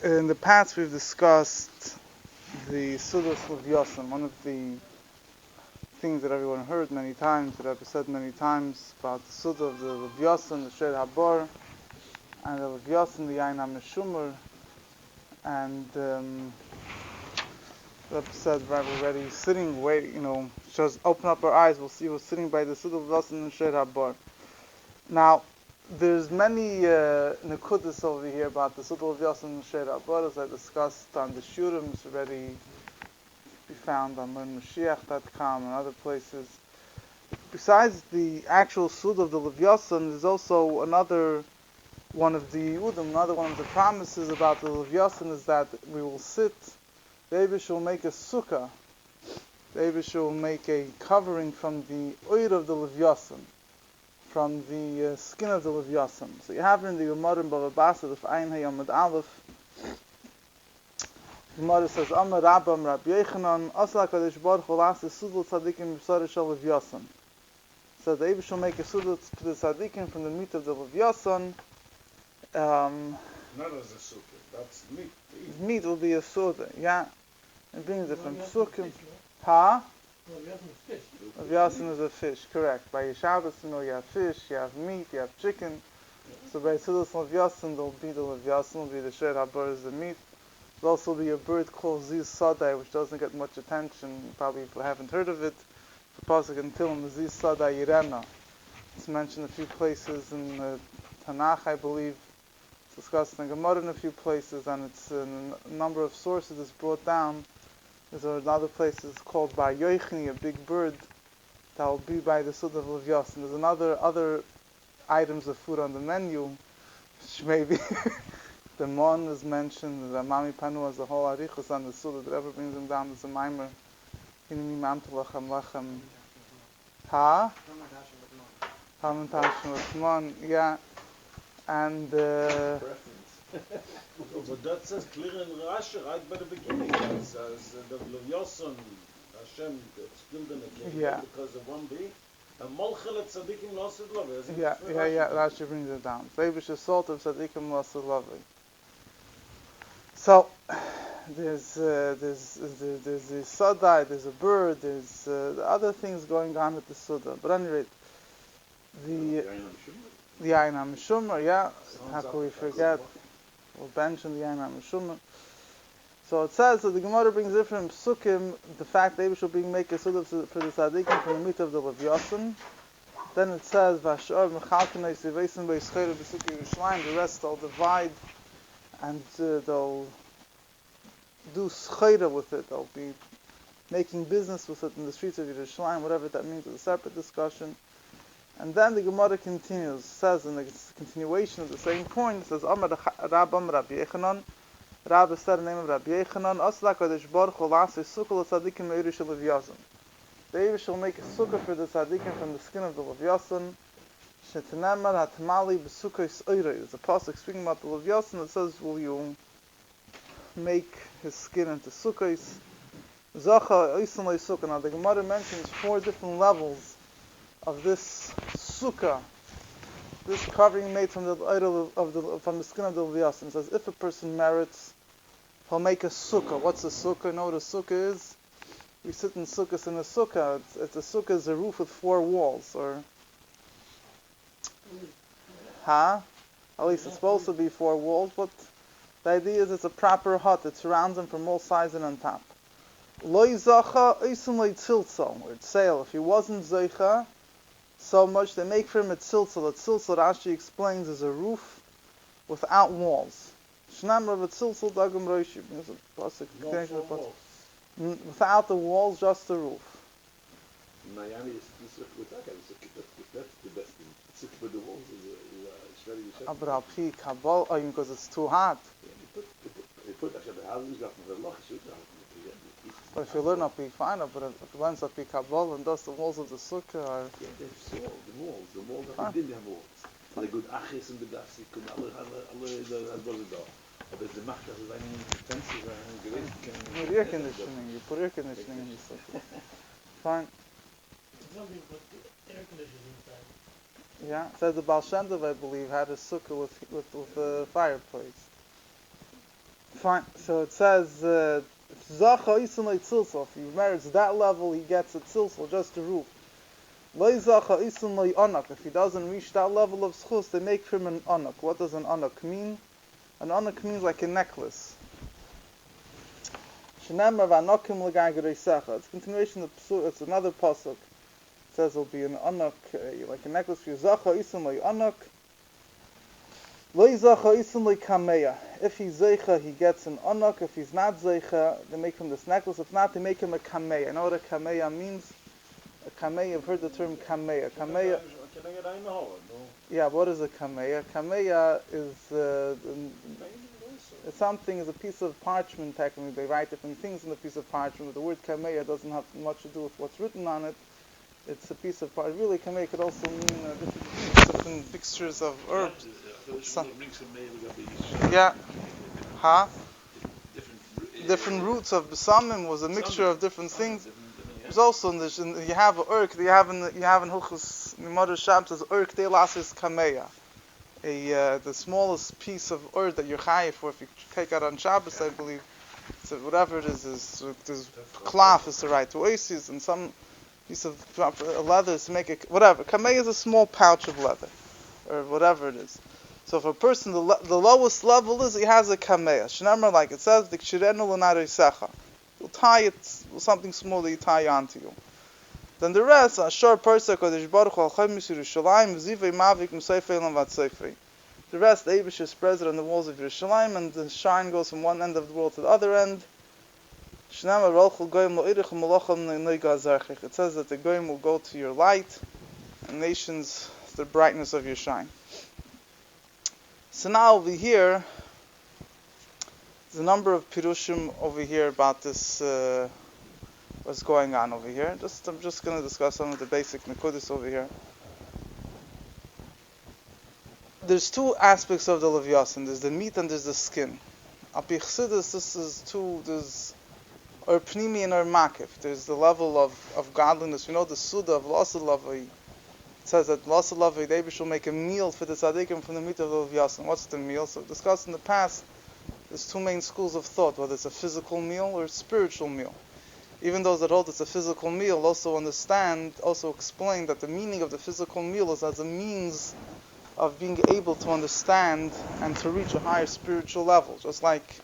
In the past, we've discussed the Sudas Livyason, one of the things that everyone heard many times, that I've said many times about the Suda of the Livyason, the Sher Habar, and the Livyason, the Ayin HaMeshumar, and I've said right already, sitting, waiting, just open up our eyes, we'll see who's sitting by the Suda of Livyason and Sher Habar. Now, there's many nekudas over here about the Suda of Livyason and Sher Habar, as I discussed on the Shurams already. Be found on Moshiach.com and other places. Besides the actual Suda of the Livyason, there's also another one of the Yehudim, another one of the promises about the Livyason is that we will sit, the Eibush will make a Succah, the Eibush will make a covering from the oil of the Livyason, from the skin of the Livyason. So you have in the Gemara in Bava Basra, the Ayin Hayamad Aleph, the Gemara says, Amar Rabbam Rabbi Yechanan, Asla Kadosh Baruch Hu La'aseh Suda Tzadikim B'Sara Shel Livyason. So the Eibush will make a Suda to the Tzadikim from the meat of the Livyason. Not as a sukkah, that's meat. Meat will be a Suda, yeah. It brings it from Sukkah. Huh? Livyason is a fish, correct. By Shabbos, you have fish, you have meat, you have chicken. So by Sudas Livyason, there'll be the Livyason, will be the Sher Habar is the meat. There'll also be a bird called Ziz Sadai, which doesn't get much attention. You probably haven't heard of it. The Pasuk in Tehillim, Ziz Sadai Yirena. It's mentioned a few places in Tanakh, I believe. It's discussed in Gemara in a few places, and it's in a number of sources it's brought down. There's another place it's called Bar Yoichni, a big bird that will be by the Suda of Livyason. There's other items of food on the menu, which maybe the mon is mentioned, the Mami Panu has a whole arichus on the Suda that ever brings him down. There's a mimer. Hinni Mamtu Lachem Lachem. Ha? Hamantashin with mon, yeah. And But that says clear in Rashi right by the beginning. It says the Livyason, Hashem killed in the king because of one bee. And Molchel at Tzadikim Lasid Lavi. Yeah. Rashi brings it down. Leibush is salt of Tzadikim Lasid Lavi. So there's the Sadai, there's a bird, there's other things going on at the Suda. But anyway, the Ayin HaMeshumar, yeah. How can we forget? We'll mention the Ayin HaMeshumar. So it says that the Gemara brings it from Sukkim, the fact that Eibush will make a Suda for the Tzadikim from the meat of the Livyason. Then it says, Vashar Mechalkanei Livyason B'Yischera B'Sukkah Yerushalayim. The rest they'll divide and they'll do schera with it. They'll be making business with it in the streets of Yerushalayim, whatever that means. It's a separate discussion. And then the Gemara continues, says in the continuation of the same point, it says, Amar Rabbam Rabbi Yechanan, Rabbi said the name of Rabbi Yechanan, Asla Kadosh Baruch Hu La'aseh Sukkah L'Tzadikim Me'irish Shel Livyason. The Eibush will make a sukkah for the Tzadikim from the skin of the Livyason. Shetanamar Hatmali B'Sukkah Oirei. There's a pasuk speaking about the Livyason that says, will you make his skin into sukkahs? Zacha Oisan Lei Sukkah. Now the Gemara mentions 4 different levels of this sukkah, this covering made from the from the skin of the Livyason. It says if a person merits, he'll make a sukkah. What's a sukkah? You know what a sukkah is? We sit in sukkahs in a sukkah. It's a sukkah is a roof with 4 walls, or at least it's supposed to be 4 walls, but the idea is it's a proper hut. It surrounds them from all sides and on top. Loi zacha oisun loi tziltzal, or tzeil. If he wasn't zeicha so much, they make for him a tziltzal. A tziltzal, Rashi explains, is a roof without walls. Shnam Rav tziltzal dagam roishi. Without the walls, just the roof. Miami is that's the best thing. Sit with the walls is very good. Because it's too hot. But if you learn up Pi, fine. But if you learn up Pi Kabbalah and does the walls of the sukkah are... Yeah, they're walls. The walls didn't have walls. And the good achis and the dasik and alle but there's the machtas is any fences and air conditioning. You put air conditioning in the sukkah. Fine. Something with air conditioning inside. Yeah, says the Baal Shem Tov, I believe, had a sukkah with a fireplace. Fine. So it says, Zacha isun lo tzilsel. If he merits that level, he gets a tzilsel, just a roof. Lo zacha isun lo anak. If he doesn't reach that level of schus, they make him an anak. What does an anak mean? An anak means like a necklace. Shenemar v'anakim l'gai gereisecha. It's a continuation of the pasuk. It's another pasuk. It says it'll be an anak, like a necklace for you. Zacha isun lo anak. Lo zacha isun lo kameya. If he's zeicha, he gets an anak. If he's not zeicha, they make him this necklace. If not, they make him a kameya. You know what a kameya means? A kameya, you've heard the term kameya. Kameya. Yeah, what is a kameya? Kameya is it's something, is a piece of parchment. Technically, they write different things in the piece of parchment. But the word kameya doesn't have much to do with what's written on it. It's a piece of parchment. Really, kameya could also mean different mixtures of herbs. Yeah, huh? Different roots of besamim was a mixture of different things. There's also in this, you have an urk. You have in Hilchus Mimar Sham says urk de lasis kameya. The smallest piece of earth that you're chayiv for, if you take out on Shabbos, I believe, so whatever it is cloth is the right to oasis, and some piece of leather is to make it, whatever. Kamei is a small pouch of leather, or whatever it is. So if a person, the lowest level is, he has a kamei. Shnamar, like it says, the kshirenu l'narisecha. You'll tie it with something small that you tie onto you. Then the rest, Ashar Persa Kodesh Baruch Al Chaymis Yerushalayim Zivei Mavik Musayfei Lam Vatzayfei. The rest, the Eibush is spread on the walls of Yerushalayim, and the shine goes from one end of the world to the other end. Shnama Rolchul Goyim Lo Irich Malacham Neiga Azarchich. It says that the Goyim will go to your light, and nations the brightness of your shine. So now over here, there's a number of pirushim over here about this. What's going on over here? I'm just going to discuss some of the basic nekudis over here. There's two aspects of the Livyason. There's the meat and there's the skin. Api Chassidus, this is two. There's our pnimi and our makif. There's the level of godliness. You know the Suda of Lasa Lavai. It says that Lasa Lavai, the Eibush will make a meal for the tzaddikim from the meat of the Livyason. What's the meal? So discussed in the past, there's two main schools of thought, whether it's a physical meal or a spiritual meal. Even those that hold it's a physical meal also explain that the meaning of the physical meal is as a means of being able to understand and to reach a higher spiritual level. Just like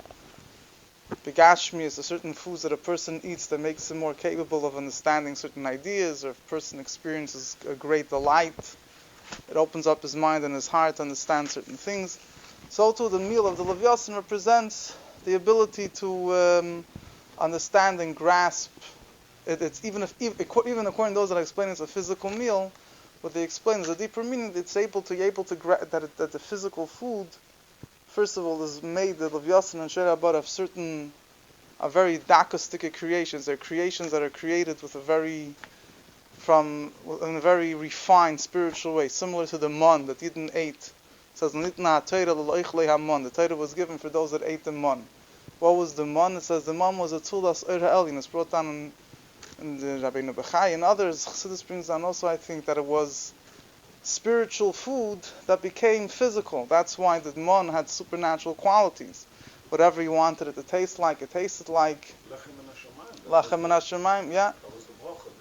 begashmi is a certain foods that a person eats that makes him more capable of understanding certain ideas, or if a person experiences a great delight, it opens up his mind and his heart to understand certain things. So too the meal of the Livyason represents the ability to understand and grasp. It's even according to those that explain it's a physical meal, what they explain is a deeper meaning. It's able to that the physical food, first of all, is made the Livyason and Sherabar of very dakastic creations. They're creations that are created with in a very refined spiritual way, similar to the man that Yidden ate. It says the Torah was given for those that ate the man. What was the man? It says the man was a Tzulas Eir Ha'elyon. It's brought down in the Rabbeinu Bechai and others. Chassidus brings down also, I think, that it was spiritual food that became physical. That's why the man had supernatural qualities. Whatever you wanted it to taste like, it tasted like. Lachem and Hashemayim, yeah.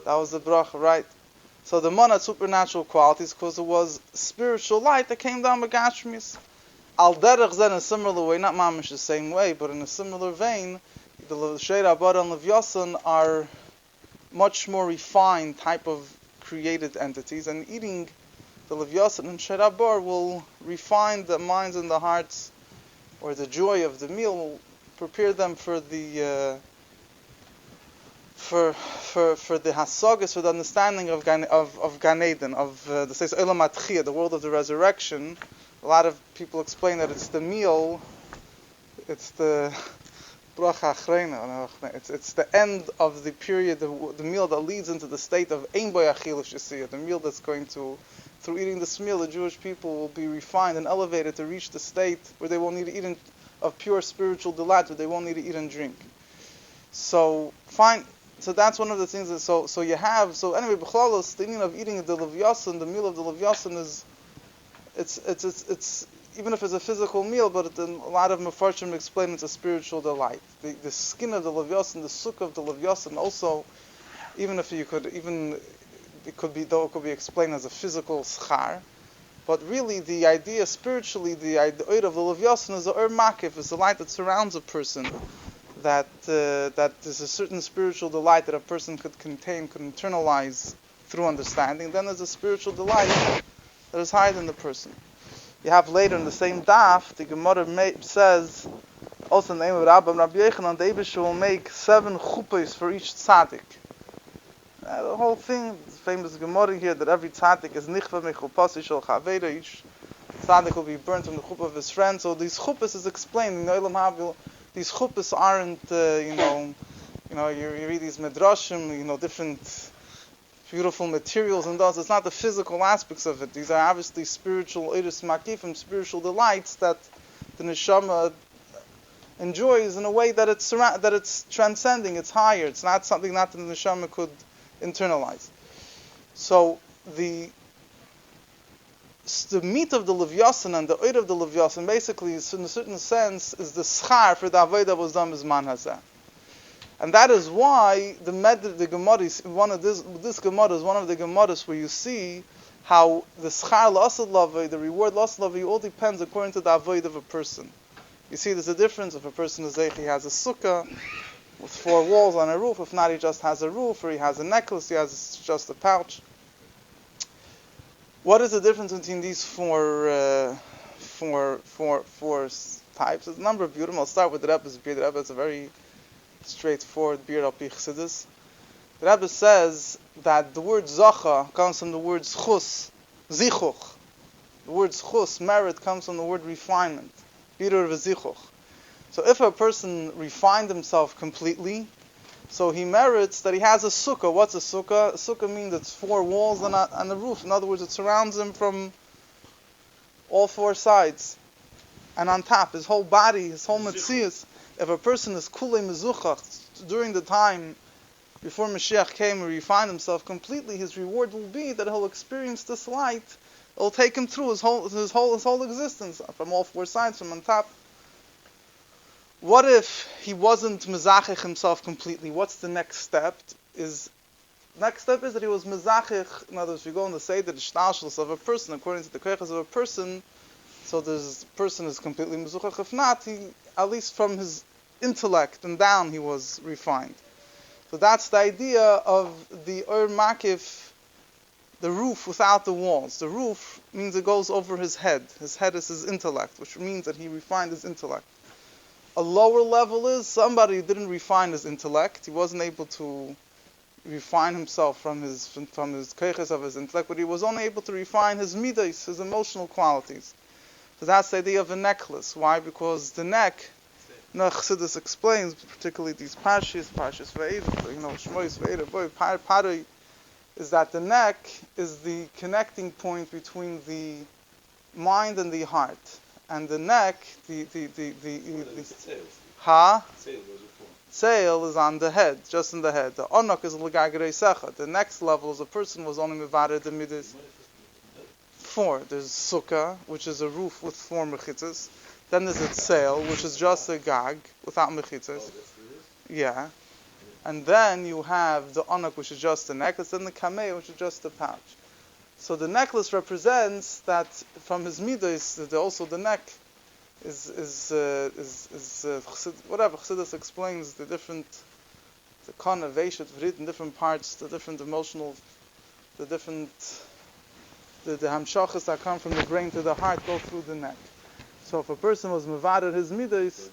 That was the bracha, right. So the man had supernatural qualities because it was spiritual light that came down with Gashmis. Al derech zen in a similar way, not mamish the same way, but in a similar vein, the Sheira Abad and Livyason are much more refined type of created entities, and eating the Livyason and Sheira Abad will refine the minds and the hearts, or the joy of the meal will prepare them for the for the hasagas, for the understanding of Gan Eden, of the says Olam Atchiyah, the world of the resurrection. A lot of people explain that it's the meal, it's the bracha achreina, it's the end of the period, the meal that leads into the state of ein bo yachil, if you see it, the meal that's going to, through eating this meal, the Jewish people will be refined and elevated to reach the state where they won't need to eat of pure spiritual delight, where they won't need to eat and drink. So, fine. So that's one of the things that, anyway, b'chlalos, the meaning of eating the Livyason, the meal of the Livyason is, it's even if it's a physical meal, but a lot of Mefarshim explain it's a spiritual delight. The skin of the Livyason, the Sukkah of the Livyason, also, even if you could, even it could be explained as a physical schar, but really the idea spiritually, the idea of the Livyason is the makif, is the light that surrounds a person, that there's a certain spiritual delight that a person could contain, could internalize through understanding. Then there's a spiritual delight that is higher than the person. You have later in the same daf, the Gemara says, also in the name of Rabbi Yochanan, the Eibush will make 7 chuppahs for each tzaddik. The whole thing, the famous Gemara here, that every tzaddik is nichva mechupasi shel chaveda, each tzaddik will be burnt from the chuppah of his friend. So these chuppahs is explained in the Olam Havil. These chuppahs aren't, you read these midrashim, different beautiful materials and those. It's not the physical aspects of it. These are obviously spiritual iris makifim, spiritual delights that the neshama enjoys in a way that it's transcending, it's higher. It's not something that the neshama could internalize. So the meat of the Livyason and the oid of the Livyason basically is, in a certain sense, is the schar for the avodah that was done bizman hazeh. And that is why the Gemara is this Gemara is one of the Gemaras where you see how the schar l'asad lavoi, the reward l'asad lavoi, all depends according to the avoid of a person. You see, there's a difference if a person is he has a sukkah with 4 walls on a roof. If not, he just has a roof, or he has a necklace, he has just a pouch. What is the difference between these four types? There's a number of beautiful. I'll start with the Rebbe's beard. The Rebbe is a very straightforward beard al pi chassidus. The Rebbe says that the word zacha comes from the word schus, zichuch. The word schus, merit, comes from the word refinement, birur v'zichuch. So if a person refined himself completely, so he merits that he has a sukkah. What's a sukkah? A sukkah means it's 4 walls and a roof. In other words, it surrounds him from all 4 sides. And on top, his whole body, his whole metzius. If a person is kulei mezuchach during the time before Moshiach came and refined himself completely, his reward will be that he'll experience this light. It'll take him through his whole existence, from all 4 sides, from on top. What if he wasn't mezachich himself completely? What's the next step? Next step is that he was mezachich. In other words, if you go on to say that the shtalshlus of a person, according to the koiches of a person, so this person is completely mezuchach. If not, he, at least from his intellect and down, he was refined. So that's the idea of the Ur Makif, the roof without the walls. The roof means it goes over his head. His head is his intellect, which means that he refined his intellect. A lower level is somebody who didn't refine his intellect. He wasn't able to refine himself from his keiches of his intellect, but he was only able to refine his midas, his emotional qualities. So that's the idea of a necklace. Why? Because the neck, Chassidus explains, particularly these parshas ve'ev, Shmois ve'ev, Paroi, is that the neck is the connecting point between the mind and the heart. And the neck, sail is on the head, just in the head. The onok is l'gagerei secha. The next level is a person was only mevarer the midas. 4. There's sukkah, which is a roof with 4 mechitzas. Then there's a sail, which is just a gag without mechitzas. Yeah. And then you have the onok, which is just a necklace. Then the kameh, which is just a pouch. So the necklace represents that from his midas, also the neck is whatever Chassidus explains the different, the connovation in different parts, the different emotional, the hamshachas that come from the brain to the heart go through the neck. So if a person was mevarer his midas,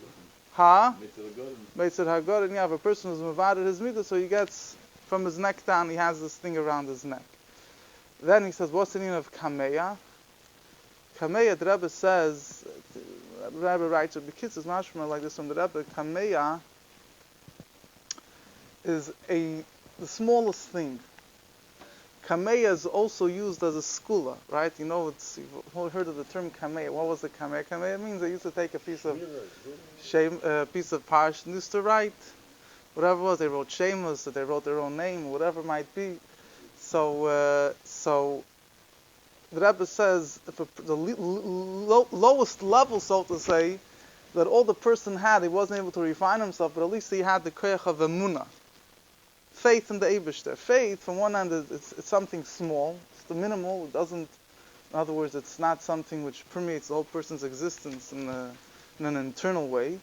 Meitzir Hagorin, if a person was mevarer his midas, so he gets from his neck down, he has this thing around his neck. Then he says, what's the meaning of kameya? Kameya, the Rebbe says, the Rebbe writes, the kids is mashma like this from the Rebbe. Kameya is the smallest thing. Kameya is also used as a skula, right? You've heard of the term kameya. What was the kameya? Kameya means they used to take a piece of parsh and used to write whatever it was. They wrote shemus, they wrote their own name, whatever it might be. So the Rebbe says, the lowest level, so to say, that all the person had, he wasn't able to refine himself, but at least he had the koyach of emunah, faith in the Eibishter. Faith, from one hand, it's something small, it's the minimal. It doesn't, in other words, it's not something which permeates the whole person's existence in an internal way.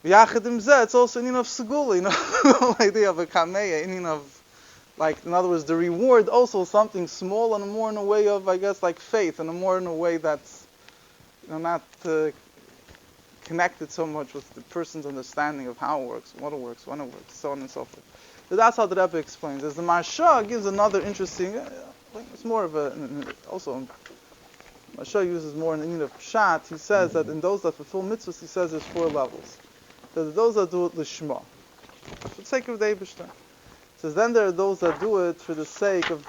V'yachadim zeh, it's also an in of segula, the whole idea of a kameya, in of, like, in other words, the reward also something small and more in a way of, I guess, like faith, and more in a way that's, not connected so much with the person's understanding of how it works, what it works, when it works, so on and so forth. So that's how the Rebbe explains. As the Marsha gives another interesting, it's more of also, Marsha uses more in the meaning of pshat. He says that in those that fulfill mitzvahs, he says there's 4 levels. So those that do it lishma, for the sake of the Eibishter. Says then there are those that do it for the sake of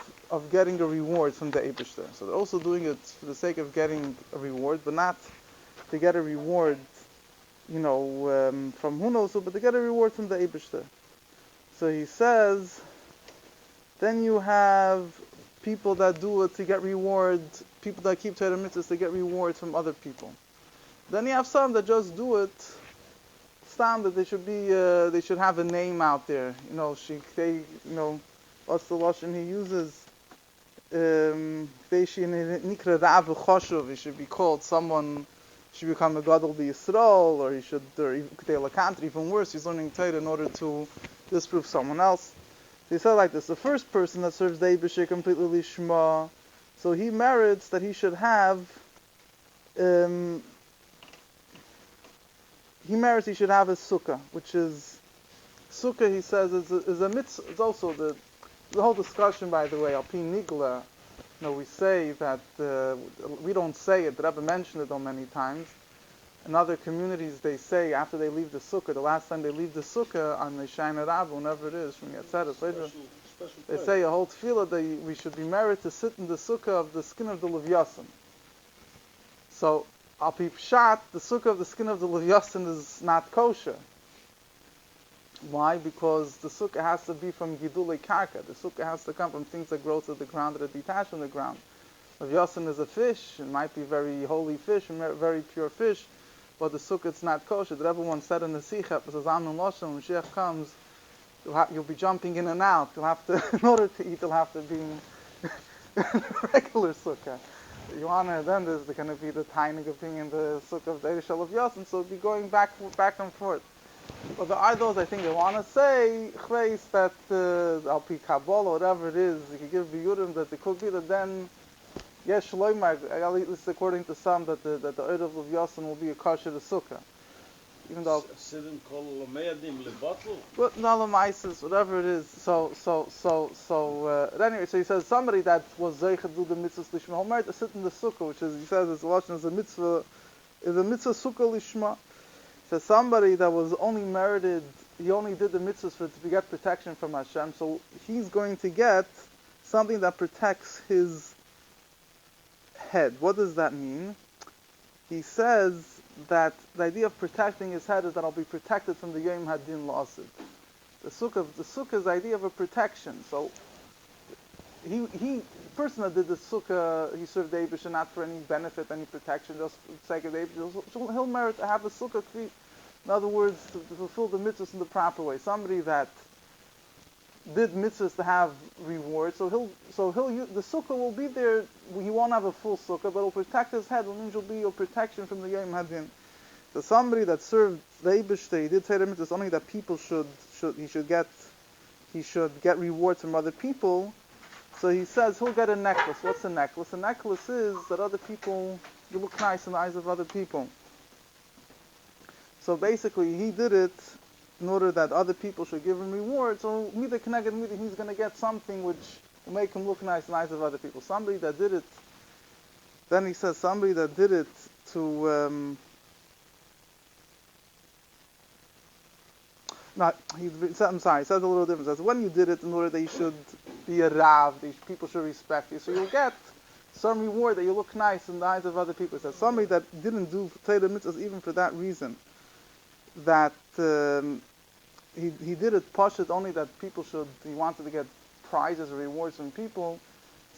getting a reward from the Eibishter. So they're also doing it for the sake of getting a reward, but not to get a reward, from who knows who, but to get a reward from the Eibishter. So he says, then you have people that do it to get reward, people that keep Torah mitzvahs to get reward from other people. Then you have some that just do it, that they should have a name out there. What's the lashon he uses? He should be called someone. Should become a gadol b'Yisrael, or he should, even worse, he's learning Torah in order to disprove someone else. So he said like this: the first person that serves the Eibishter completely lishma, so he merits that he should have. He merits he should have a sukkah, which is sukkah. He says is a mitzvah. It's also the whole discussion, by the way. Al pi nigla, we say that we don't say it. The Rebbe mentioned it many times. In other communities, they say after they leave the sukkah, the last time they leave the sukkah on the Shaina Rabbah, whenever it is from Yatzeres later, they say a whole tefillah that we should be married to sit in the sukkah of the skin of the Livyason. So, al pi pshat, the sukkah of the skin of the Livyason is not kosher. Why? Because the sukkah has to be from gidulei karka. The sukkah has to come from things that grow to the ground, that are detached from the ground. Livyason is a fish. It might be very holy fish, very pure fish, but the sukkah is not kosher. The Rebbe once said in the Succah, it says, when Moshiach comes, you'll be jumping in and out. You'll have to, in order to eat, you'll have to be in regular sukkah. Then there's going to be the tiny of being in the sukkah of the Eish Livyason, so it'll be going back and forth. But there are those, I think, they want to say that al pi Kabbalah, whatever it is, you can give biyurim that it could be that then, yes, shloimar, at least according to some, that the Eid of Livyason will be a kosher to sukkah. Even though but nalamaisis, whatever it is. So anyway, so he says somebody that was zeichet do the mitzvah lishma, he'll merit to sit in the sukkah, which is, he says, it's a mitzvah sukkah lishma. So somebody that was only merited, he only did the mitzvahs to get protection from Hashem, so he's going to get something that protects his head. What does that mean? He says that the idea of protecting his head is that I'll be protected from the Yom Hadin La'asid. The sukkah's idea of a protection. So the person that did the sukkah, he served the Eibishter not for any benefit, any protection, just for the sake of the Eibishter. So he'll merit to have a sukkah. In other words, to fulfill the mitzvahs in the proper way. Somebody that did mitzvahs to have reward, so the sukkah will be there. He won't have a full sukkah, but it'll protect his head. It means it'll be a protection from the Yom Hadin. So somebody that served the Eibishter, he did say the mitzvahs only that people should get rewards from other people. So he says he'll get a necklace. What's a necklace? A necklace is that other people, you look nice in the eyes of other people. So basically, he did it in order that other people should give him rewards. So Mida Keneged Mida, he's going to get something which will make him look nice in the eyes of other people. Somebody that did it, then he says somebody that did it to, he says a little different. He says when you did it in order that you should be a Rav, people should respect you. So you'll get some reward that you look nice in the eyes of other people. He says somebody that didn't do Torah mitzvahs even for that reason, that he did it pashut only that people should, he wanted to get prizes or rewards from people,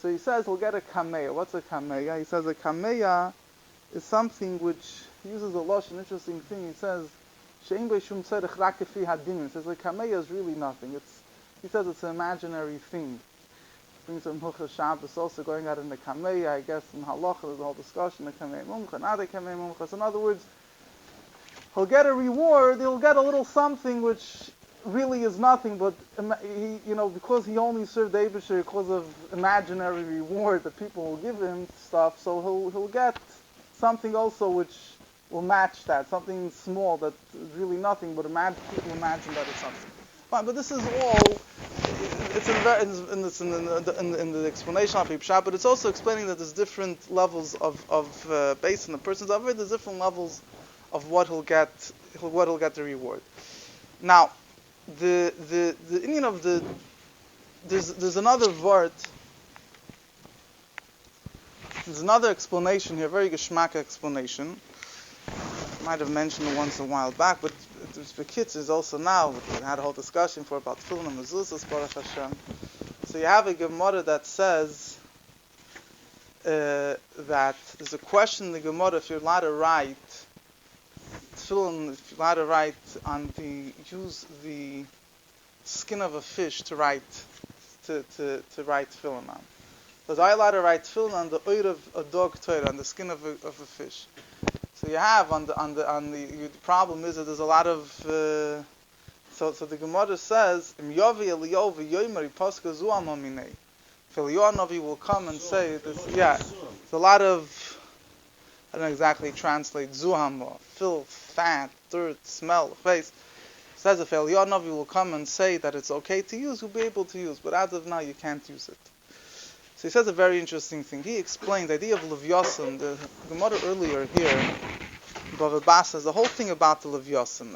So he says he'll get a kameya. What's a kameya? He says a kameya is something which he uses a lush, an interesting thing. He says she'im beishum tzedek rak kefi hadin. He says a kameya is really nothing. He says it's an imaginary thing. Brings some Hilchos Shabbos also going out in the kameya. I guess in halacha there's a whole discussion the kamei mumcha, not the kamei mumcha. So in other words, he'll get a reward. He'll get a little something which really is nothing, but he, because he only served the Eibusher because of imaginary reward that people will give him stuff, so he'll get something also which will match that, something small that is really nothing, but people imagine that it's something. Fine, but this is all. It's in the explanation of Pshat, but it's also explaining that there's different levels of based on the person's of it. There's different levels of what he'll get the reward. Now, the Indian of there's another vart. There's another explanation here, very geschmack explanation. I might have mentioned it once a while back, but the kids is also now. We had a whole discussion about tefillin and mezuzahs, Baruch Hashem. So you have a Gemara that says that there's a question in the Gemara if you're allowed to write tefillin, if you're allowed to write use the skin of a fish to write write tefillin on. Because I allowed to write tefillin on the oir of a dog toir, on the skin of a fish. So you have the problem is that there's a lot of so the Gemara says Im Yovi Eliyahu v'Yomer Paska Zuam Aminei. If Eliyahu Navi will come and say this, it's a lot of, I don't know exactly translate Zuham, filth, fat, dirt, smell, face. It says if Eliyahu Navi will come and say that it's okay to use, you'll be able to use, but as of now you can't use it. So he says a very interesting thing. He explained the idea of Livyason. The Gemara earlier here, Bava Basa, the whole thing about the Livyason.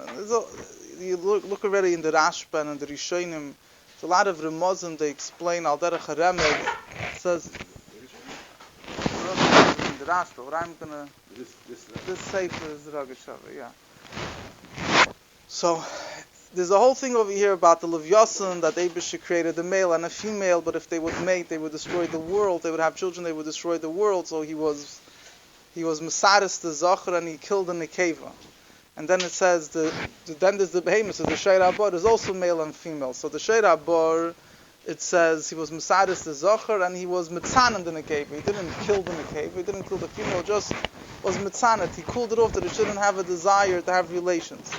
You look already in the Rashba and the Rishonim. There's a lot of Remozim. They explain Al Derech HaRemed. It says in the Rashba. What I'm gonna this sefer is Ragashava. Yeah. So there's a whole thing over here about the Livyason, that Eibusher created a male and a female, but if they would mate, they would destroy the world. They would have children, they would destroy the world. So he was Mesaris the Zachar, and he killed the Nekeva. And then it says then there's the Behemoth, so the Sheir Abor is also male and female. So the Sheir Abor, it says he was Mesaris the Zachar, and he was Mitzanan the Nekeva. He didn't kill the Nekeva, he didn't kill the female, just was Mitzanet. He cooled it off that it shouldn't have a desire to have relations.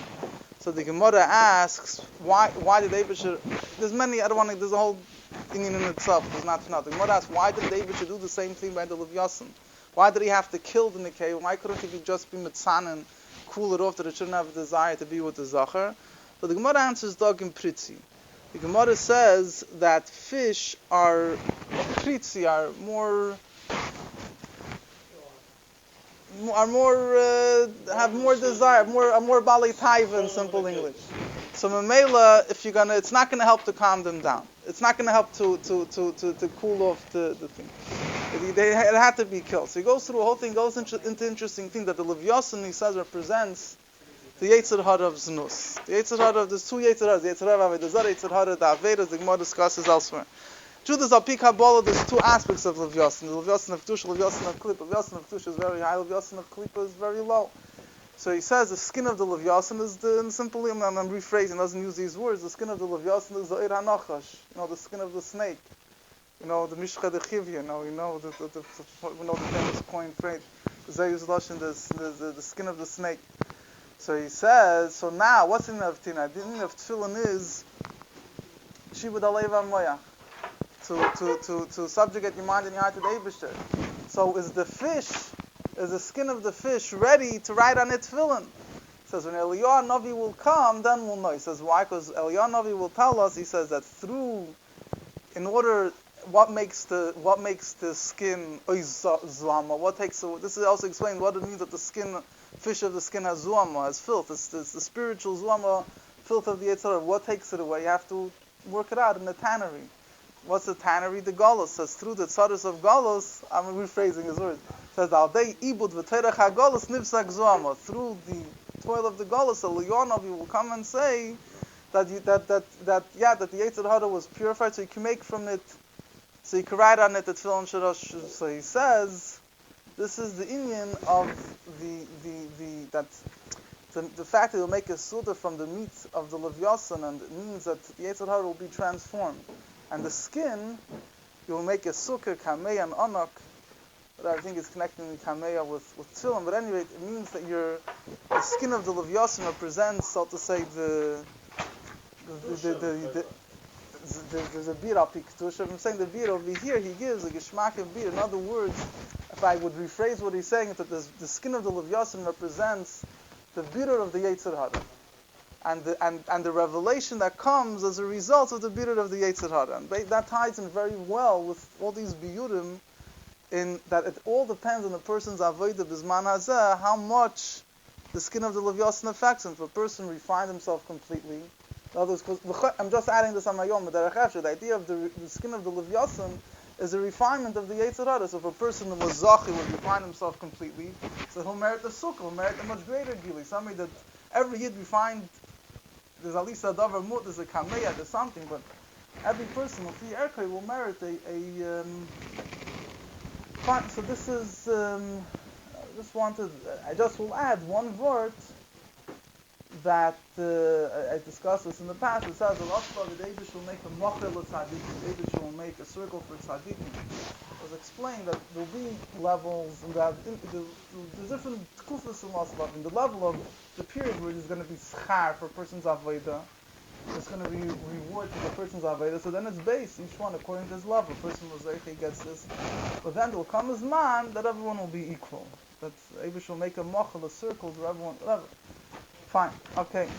So the Gemara asks, why did Eibusher? There's a whole Indian in itself. There's not enough. The Gemara asks, why did Eibusher do the same thing by the Livyason? Why did he have to kill the Nekei? Why couldn't he just be Mitzanan, cool it off that it shouldn't have a desire to be with the Zachar? So the Gemara answers Dog and Pritzi. The Gemara says that fish are Pritzi, are more have more desire, are more Bali Taiva in simple English. So Mamela, it's not gonna help to calm them down. It's not gonna help to cool off the thing. It had to be killed. So he goes through the whole thing, goes into interesting thing that the Livyason, he says, represents the Yetzer Hara of Znus. The Yetzer Hara, there's two Yetzer Haras, the Yetzer Hara of Avodah, Yetzer Hara the Avedas, the Gemara discusses elsewhere. Truth is, Al-Pi Kabbalah, there's two aspects of Livyason. The Livyason of Kedusha, Livyason of Klippa. Livyason of Kedusha is very high, Livyason of Klippa is very low. So he says the skin of the Livyason is simply, I'm rephrasing, doesn't use these words, the skin of the Livyason is the Eir HaNachash, the skin of the snake. The Mishcha de Chivya, the famous coin phrase. Zayus Lashon, the skin of the snake. So he says, so now, what's in of Tina? The meaning of Tefillin is Shibud Alev HaMoyach. To subjugate your mind and your heart to the Eibusher. So is the skin of the fish ready to write on its tefillin? He says when Eliyahu Navi will come, then we'll know. He says why? Because Eliyahu Navi will tell us. He says that what makes the skin zuama? This is also explained what it means that the fish of the skin has zuama, has filth. It's the spiritual zuama, filth of the Yetzer Hara. What takes it away? You have to work it out in the tannery. What's the tannery? The Golos says through the tzaddis of Golos. I'm rephrasing his words. Says al dei ibud v'terech haGolos nivsak zuama. Through the toil of the Golos, Eliyahu Navi will come and say that the Yetzer Hara was purified, so you can make from it So you can write on it the Tefillin Shorosh. So he says, this is the inyan of the fact that you'll make a suda from the meat of the Livyason, and it means that the Yetzer Hara will be transformed. And the skin, you'll make a Succah, Kameya, and Anak. But I think it's connecting the Kameya with Tefillin. But anyway, it means that the skin of the Livyason represents, so to say, there's a bir al piktusha. I'm saying the bir over here, he gives a geshmak of bir. In other words, if I would rephrase what he's saying, it's that the skin of the Livyason represents the bir of the Yetzer Hara, and the revelation that comes as a result of the bir of the Yetzer Hara. And that ties in very well with all these biyurim, in that it all depends on the person's avodah bizman hazeh, how much the skin of the Livyason affects him. If a person refines himself completely, in other words, I'm just adding this on my own, but the idea of the skin of the Livyason is a refinement of the Yetzer Hara. So if a person who was Zachi would refine himself completely, so he'll merit the Sukkah, he'll merit a much greater Gili. Somebody that every Yid refined, there's at least a Davar Mut, there's a Kameya, there's something, but every person will merit a fine. So this is, I just will add one word that I discussed this in the past. It says, the Eibush will make a mochel of tzaddikim. The Eibush will make a circle for tzaddikim. It was explained that there will be levels, and that there's different tkufas in Los Love. In the level of the period where there's going to be schar for a person's avodah, there's going to be reward for the person's avodah. So then it's based, each one according to his level. The person was Zeiche gets this. But then there will come as man that everyone will be equal. That Eibush will make a mochel, a circle for everyone, whatever. Fine. Okay.